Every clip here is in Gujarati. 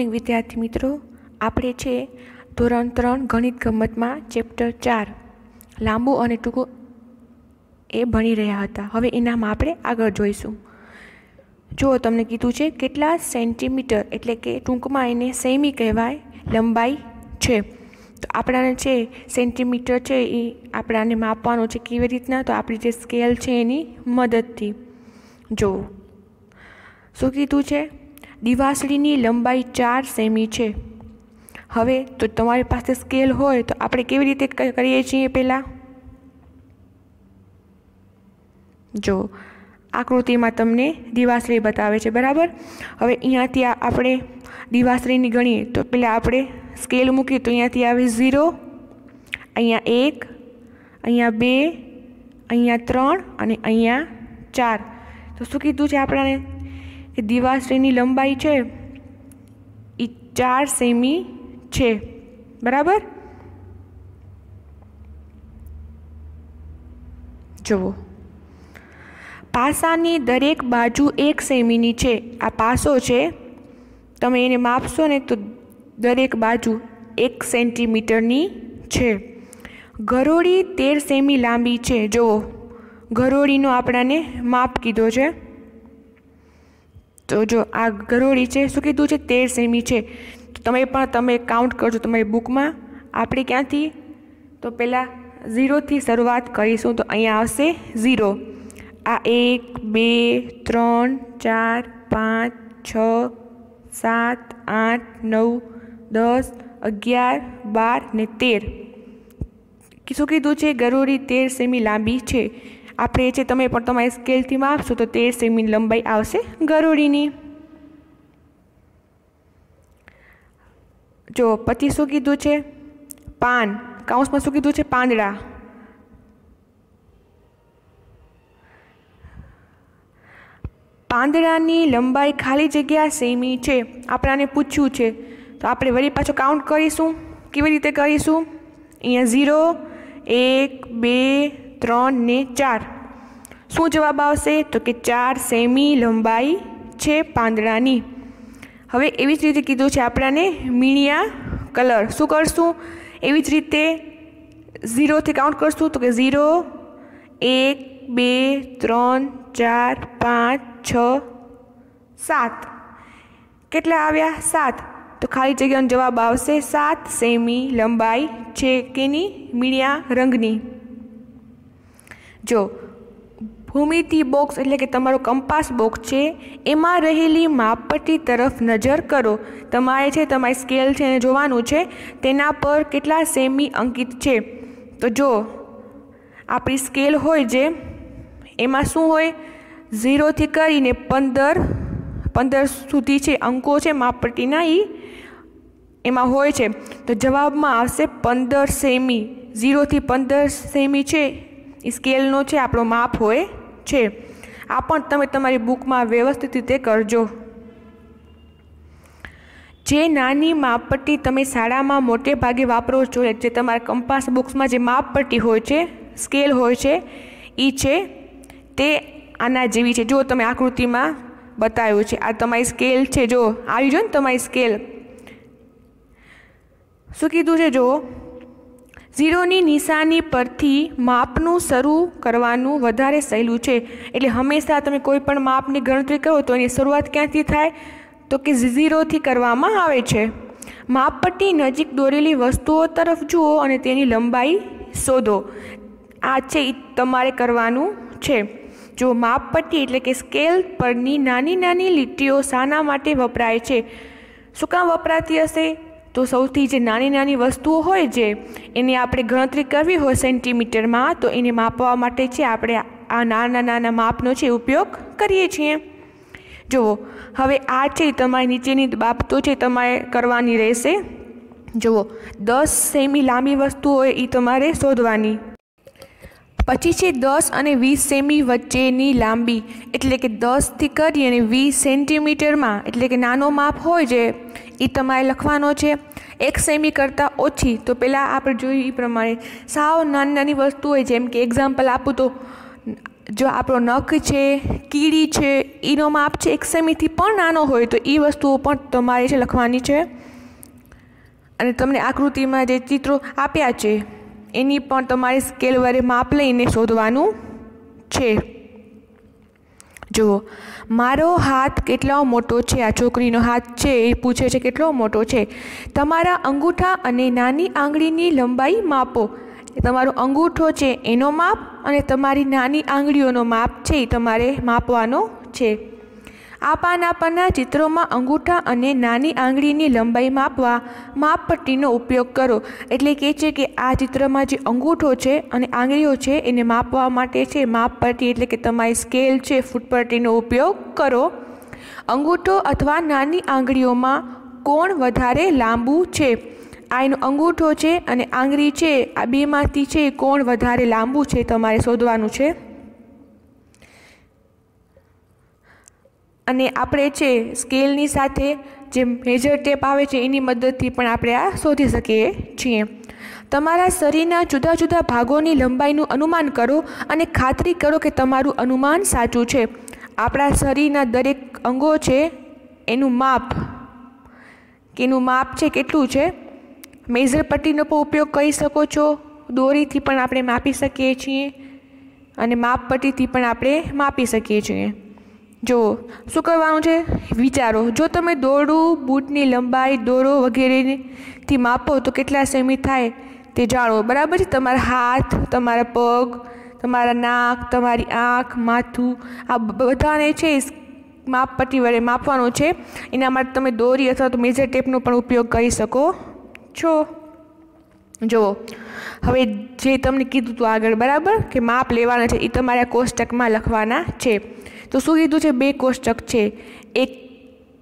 મોર્નિંગ વિદ્યાર્થી મિત્રો, આપણે છે ધોરણ 3 ગણિત ગમતમાં ચેપ્ટર 4 લાંબુ અને ટૂંકું એ ભણી રહ્યા હતા. હવે એનામાં આપણે આગળ જોઈશું. જો તમને કીધું છે કેટલા સેન્ટીમીટર એટલે કે ટૂંકમાં એને સેમી કહેવાય લંબાઈ છે. તો આપણાને છે સેન્ટીમીટર છે એ આપણાને માપવાનું છે. કેવી રીતના? તો આપણી જે સ્કેલ છે એની મદદથી. જો શું કીધું છે? દિવાસળીની લંબાઈ 4 સેમી છે. હવે તો તમારી પાસે સ્કેલ હોય તો આપણે કેવી રીતે કરીએ છીએ? પહેલાં જો આકૃતિમાં તમને દિવાસળી બતાવે છે, બરાબર. હવે અહીંયાથી આપણે દિવાસળીની ગણીએ તો પહેલાં આપણે સ્કેલ મૂકીએ તો અહીંયાથી આવે 0, અહીંયા 1, અહીંયા 2, અહીંયા 3 અને અહીંયા 4. તો શું કીધું છે આપણાને? કે દિવાસળીની લંબાઈ છે એ 4 સેમી છે, બરાબર. જુઓ, પાસાની દરેક બાજુ 1 સેમીની છે. આ પાસો છે, તમે એને માપશો ને તો દરેક બાજુ 1 સેન્ટીમીટરની છે. ગરોળી 13 સેમી લાંબી છે. જુઓ, ગરોળીનો આપણાને માપ કીધો છે. તો જો આ ગરોળી છે, શું કીધું છે? 13 સેમી છે. તો તમે કાઉન્ટ કરજો તમારી બુકમાં. આપણે ક્યાંથી? તો પહેલાં 0થી શરૂઆત કરીશું. તો અહીંયા આવશે 0. આ 1, 2, 3, 4, 5, 6, 7, 8, 9, 10, 11, 12 ને 13. શું કીધું છે? ગરોળી 13 સેમી લાંબી છે. આપણે છે તમે પણ તમારી સ્કેલથી માપશો તો 13 સેમી લંબાઈ આવશે ગરોળીની. જો પછી શું કીધું છે? પાન, કાઉન્સમાં શું કીધું છે? પાંદડા. પાંદડાની લંબાઈ ખાલી જગ્યા સેમી છે. આપણાને પૂછ્યું છે તો આપણે વળી પાછું કાઉન્ટ કરીશું. કેવી રીતે કરીશું? અહીંયા 0, 1, 2, 3 ને 4. શું જવાબ આવશે? તો કે 4 સેમી લંબાઈ છે પાંદડાની. હવે એવી જ રીતે કીધું છે આપણાને મીણિયા કલર. શું કરશું? એવી જ રીતે 0થી કાઉન્ટ કરશું. તો કે 0, 1, 2, 3, 4, 5, 6, 7. કેટલા આવ્યા? 7. તો ખાલી જગ્યાનો જવાબ આવશે 7 સેમી લંબાઈ છે. કેની? મીણિયા રંગની. જો ભૂમિતિ બોક્સ એટલે કે તમારો કંપાસ બોક્સ છે, એમાં રહેલી માપપટ્ટી તરફ નજર કરો. તમારે છે તમારી સ્કેલ છે એને જોવાનું છે તેના પર કેટલા સેમી અંકિત છે. તો જો આપણી સ્કેલ હોય જે એમાં શું હોય? 0થી કરીને 15 સુધી છે અંકો છે માપપટ્ટીના એમાં હોય છે. તો જવાબમાં આવશે 15 સેમી. 0થી 15 સેમી છે એ સ્કેલનો છે આપણો માપ હોય છે. આ પણ તમે તમારી બુકમાં વ્યવસ્થિત રીતે કરજો. જે નાની માપપટ્ટી તમે શાળામાં મોટે ભાગે વાપરો છો, જે તમારા કંપાસ બોક્સમાં જે માપપટ્ટી હોય છે, સ્કેલ હોય છે, એ છે તે આના જેવી છે. જો તમે આકૃતિમાં બતાવ્યું છે, આ તમારી સ્કેલ છે. જો આવી જો ને તમારી સ્કેલ. શું કીધું છે? જો 0ની નિશાની પરથી માપનું શરૂ કરવાનું વધારે સહેલું છે. એટલે હંમેશા તમે કોઈ પણ માપની ગણતરી કરો તો એની શરૂઆત ક્યાંથી થાય? તો કે 0થી કરવામાં આવે છે. માપપટ્ટી નજીક દોરેલી વસ્તુઓ તરફ જુઓ અને તેની લંબાઈ શોધો. આ છે એ તમારે કરવાનું છે. જો માપપટ્ટી એટલે કે સ્કેલ પરની નાની નાની લીટીઓ શાના માટે વપરાય છે? શું કામ વપરાતી હશે? તો સૌથી જે નાની નાની વસ્તુઓ હોય જે એની આપણે ગણતરી કરવી હોય સેન્ટીમીટરમાં, તો એને માપવા માટે છે આપણે આ નાના નાના માપનો છે ઉપયોગ કરીએ છીએ. જુઓ, હવે આ છે તમારી નીચેની બાબતો છે તમારે કરવાની રહેશે. જુઓ, 10 સેમી લાંબી વસ્તુ હોય એ તમારે શોધવાની. પછી છે 10 અને 20 સેમી વચ્ચેની લાંબી, એટલે કે 10થી કરી અને 20 સેન્ટીમીટરમાં એટલે કે નાનો માપ હોય જે એ તમારે લખવાનો છે. 1 સેમી કરતાં ઓછી. તો પહેલાં આપણે જોયું એ પ્રમાણે સાવ નાની નાની વસ્તુ હોય, જેમ કે એક્ઝામ્પલ આપું તો જો આપણો નખ છે, કીડી છે, એનો માપ છે 1 સેમીથી પણ નાનો હોય તો એ વસ્તુઓ પણ તમારે છે લખવાની છે. અને તમને આકૃતિમાં જે ચિત્રો આપ્યા છે એની પણ તમારે સ્કેલ વડે માપ લઈને શોધવાનું છે. જુઓ, મારો હાથ કેટલો મોટો છે. આ છોકરીનો હાથ છે એ પૂછે છે કેટલો મોટો છે. તમારા અંગૂઠા અને નાની આંગળીની લંબાઈ માપો. તમારો અંગૂઠો છે એનો માપ અને તમારી નાની આંગળીઓનો માપ છે એ તમારે માપવાનો છે. આ પાના પરના ચિત્રોમાં અંગૂઠા અને નાની આંગળીની લંબાઈ માપવા માપપટ્ટીનો ઉપયોગ કરો. એટલે કે છે કે આ ચિત્રમાં જે અંગૂઠો છે અને આંગળીઓ છે એને માપવા માટે છે માપપટ્ટી એટલે કે તમારી સ્કેલ છે ફૂટપટ્ટીનો ઉપયોગ કરો. અંગૂઠો અથવા નાની આંગળીઓમાં કોણ વધારે લાંબુ છે? આ એનો અંગૂઠો છે અને આંગળી છે, આ બેમાંથી છે કોણ વધારે લાંબુ છે તમારે શોધવાનું છે. અને આપણે છે સ્કેલની સાથે જે મેજર ટેપ આવે છે એની મદદથી પણ આપણે આ શોધી શકીએ છીએ. તમારા શરીરના જુદા જુદા ભાગોની લંબાઈનું અનુમાન કરો અને ખાતરી કરો કે તમારું અનુમાન સાચું છે. આપણા શરીરના દરેક અંગો છે એનું માપ છે કેટલું છે. મેજર પટ્ટીનો પણ ઉપયોગ કરી શકો છો. દોરીથી પણ આપણે માપી શકીએ છીએ અને માપપટ્ટીથી પણ આપણે માપી શકીએ છીએ. જો શું કરવાનું છે વિચારો. જો તમે દોરડું, બૂટની લંબાઈ, દોરો વગેરેથી માપો તો કેટલા સેમી થાય તે જાણો. બરાબર છે. તમારા હાથ, તમારા પગ, તમારા નાક, તમારી આંખ, માથું, આ બધાને છે માપપટ્ટી વડે માપવાનું છે. એના માટે તમે દોરી અથવા તો મેજર ટેપનો પણ ઉપયોગ કરી શકો છો. જુઓ, હવે જે તમને કીધું હતું આગળ બરાબર કે માપ લેવાના છે એ તમારા કોષ્ટકમાં લખવાના છે. તો શું કીધું છે? 2 કોષ્ટક છે. એક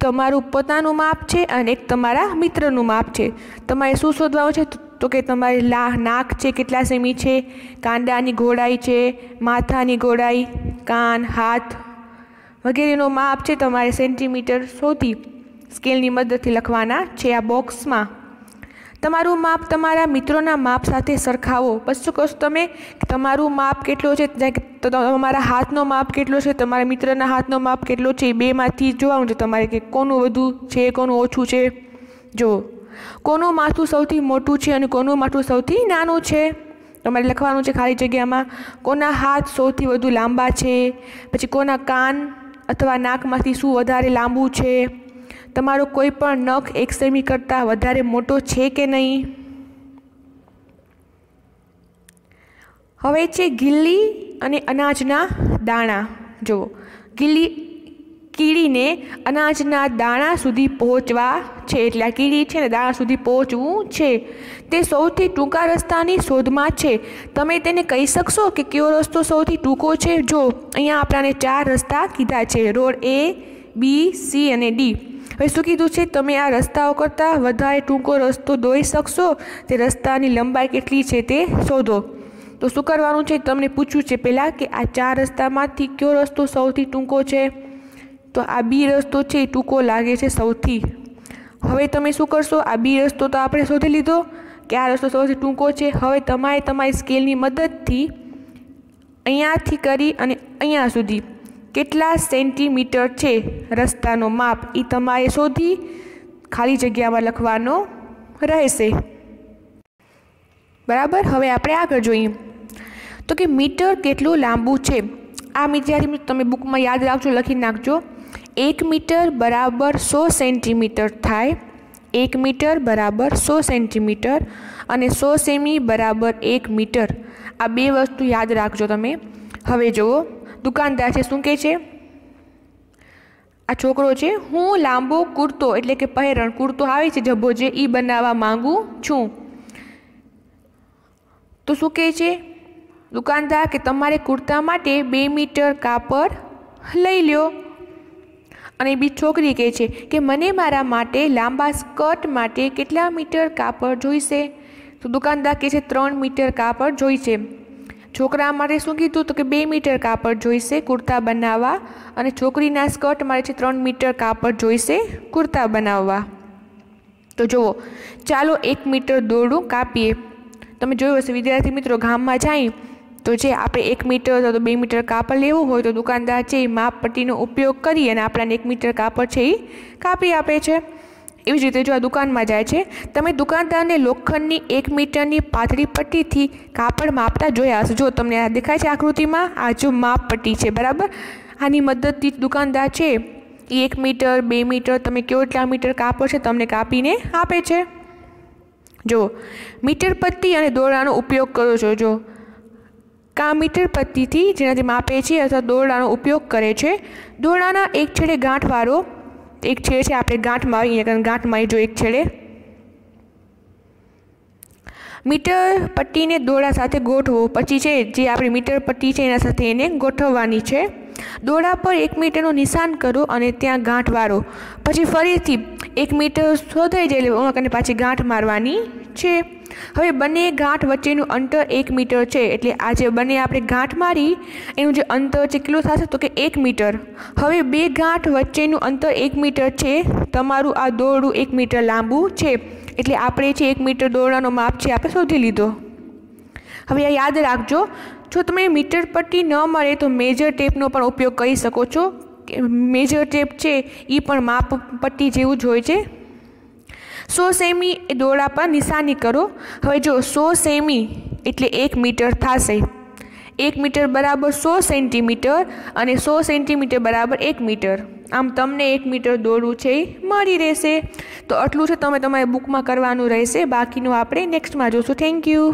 તમારું પોતાનું માપ છે અને એક તમારા મિત્રનું માપ છે. તમારે શું શોધવાનું છે? તો કે તમારી નાક છે કેટલા સેમી છે, કાંડાની ગોળાઈ છે, માથાની ગોળાઈ, કાન, હાથ વગેરેનો માપ છે તમારે સેન્ટીમીટર શોધી સ્કેલની મદદથી લખવાના છે આ બોક્સમાં. તમારું માપ તમારા મિત્રોના માપ સાથે સરખાવો. પછી શું કરશો તમે? તમારું માપ કેટલું છે, તમારા હાથનો માપ કેટલો છે, તમારા મિત્રના હાથનો માપ કેટલો છે, એ બેમાંથી જોવાનું છે તમારે કે કોનું વધુ છે, કોનું ઓછું છે. જો કોનું માથું સૌથી મોટું છે અને કોનું માથું સૌથી નાનું છે તમારે લખવાનું છે ખાલી જગ્યામાં. કોના હાથ સૌથી વધુ લાંબા છે, પછી કોના કાન અથવા નાકમાંથી શું વધારે લાંબુ છે, તમારો કોઈ પણ નખ 1 સેમી કરતાં વધારે મોટો છે કે નહીં. હવે છે ગિલ્લી અને અનાજના દાણા. જુઓ, કીડીને અનાજના દાણા સુધી પહોંચવા છે. એટલે આ કીડી છે ને દાણા સુધી પહોંચવું છે. તે સૌથી ટૂંકા રસ્તાની શોધમાં છે. તમે તેને કહી શકશો કે કયો રસ્તો સૌથી ટૂંકો છે? જો અહીંયા આપણાને 4 રસ્તા કીધા છે. રોડ A, B, C અને D. હવે શું કીધું છે? તમે આ રસ્તાઓ કરતાં વધારે ટૂંકો રસ્તો દોરી શકશો. તે રસ્તાની લંબાઈ કેટલી છે તે શોધો. તો શું કરવાનું છે? તમને પૂછ્યું છે પહેલાં કે આ 4 રસ્તામાંથી કયો રસ્તો સૌથી ટૂંકો છે? તો આ B રસ્તો છે એ ટૂંકો લાગે છે સૌથી. હવે તમે શું કરશો? આ B રસ્તો તો આપણે શોધી લીધો કે આ રસ્તો સૌથી ટૂંકો છે. હવે તમારે તમારી સ્કેલની મદદથી અહીંયાથી કરી અને અહીંયા સુધી કેટલા સેન્ટીમીટર છે રસ્તાનો માપ એ તમારે શોધી ખાલી જગ્યામાં લખવાનો રહેશે. બરાબર. હવે આપણે આગળ જોઈએ તો કે મીટર કેટલું લાંબુ છે. આ વિદ્યાર્થી તમે બુકમાં યાદ રાખજો, લખી નાખજો. 1 મીટર બરાબર 100 સેન્ટીમીટર થાય. 1 મીટર બરાબર 100 સેન્ટીમીટર અને 100 સેમી બરાબર 1 મીટર. આ 2 વસ્તુ યાદ રાખજો તમે. હવે જુઓ, દુકાનદાર છે શું કહે છે? આ છોકરો છે, હું લાંબો કુર્તો એટલે કે પહેરણ, કુર્તો આવે છે જબ્બો જે એ બનાવવા માંગુ છું. તો શું કહે છે દુકાનદાર કે તમારે કુર્તા માટે 2 મીટર કાપડ લઈ લ્યો. અને બીજી છોકરી કહે છે કે મને મારા માટે લાંબા સ્કર્ટ માટે કેટલા મીટર કાપડ જોઈશે? તો દુકાનદાર કહે છે 3 મીટર કાપડ જોઈશે. છોકરા માટે શું કીધું? તો કે 2 મીટર કાપડ જોઈશે કુર્તા બનાવવા અને છોકરીના સ્કર્ટ માટે છે 3 મીટર કાપડ જોઈશે કુર્તા બનાવવા. તો જુઓ, ચાલો 1 મીટર દોરડું કાપીએ. તમે જોયું હશે વિદ્યાર્થી મિત્રો, ગામમાં જાય તો જે આપણે 1 મીટર અથવા તો 2 મીટર કાપડ લેવું હોય તો દુકાનદાર છે એ માપપટ્ટીનો ઉપયોગ કરી અને આપણને 1 મીટર કાપડ છે એ કાપી આપે છે. એવી જ રીતે જો આ દુકાનમાં જાય છે, તમે દુકાનદારને લોખંડની 1 મીટરની પાતળી પટ્ટીથી કાપડ માપતા જોયા હશે. જો તમને આ દેખાય છે આકૃતિમાં, આ જો માપપટ્ટી છે, બરાબર. આની મદદથી દુકાનદાર છે એ 1 મીટર 2 મીટર તમે કેટલા મીટર કાપડ છે તમને કાપીને આપે છે. જો મીટર પટ્ટી અને દોરડાનો ઉપયોગ કરો છો. જો કા મીટર પટ્ટીથી જેનાથી માપે છે અથવા દોરડાનો ઉપયોગ કરે છે. દોરડાના એક છેડે ગાંઠવાળો એક છેડે છે, આપણે ગાંઠ મારી ગાંઠ મારી જો એક છેડે મીટર પટ્ટીને દોરડા સાથે ગોઠવો. પછી છે જે આપણી મીટર પટ્ટી છે એના સાથે એને ગોઠવવાની છે. દોરડા પર 1 મીટરનું નિશાન કરો અને ત્યાં ગાંઠ વાળો. પછી ફરીથી 1 મીટર શોધાઈ જાય એટલે પાછી ગાંઠ મારવાની છે. હવે બંને ગાંઠ વચ્ચેનું અંતર 1 મીટર છે, એટલે આ જે બંને આપણે ગાંઠ મારી એનું જે અંતર છે કેટલું થશે તો કે 1 મીટર. હવે 2 ગાંઠ વચ્ચેનું અંતર 1 મીટર છે. તમારું આ દોરડું 1 મીટર લાંબુ છે, એટલે આપણે છે 1 મીટર દોરડાનો માપ છે આપણે શોધી લીધો. હવે આ યાદ રાખજો, જો તમે મીટર પટ્ટી ન મળે તો મેજર ટેપનો પણ ઉપયોગ કરી શકો છો. મેજર ટેપ છે એ પણ માપ પટ્ટી જેવું જ હોય છે. 100 સેમી એ દોરડા પર નિશાની કરો. હવે જો 100 સેમી એટલે 1 મીટર થશે. 1 મીટર બરાબર 100 સેન્ટીમીટર અને 100 સેન્ટીમીટર બરાબર 1 મીટર. આમ તમને 1 મીટર દોરડું છે એ મળી રહેશે. તો આટલું છે તમે તમારી બુકમાં કરવાનું રહેશે. બાકીનું આપણે નેક્સ્ટમાં જોઈશું. Thank you.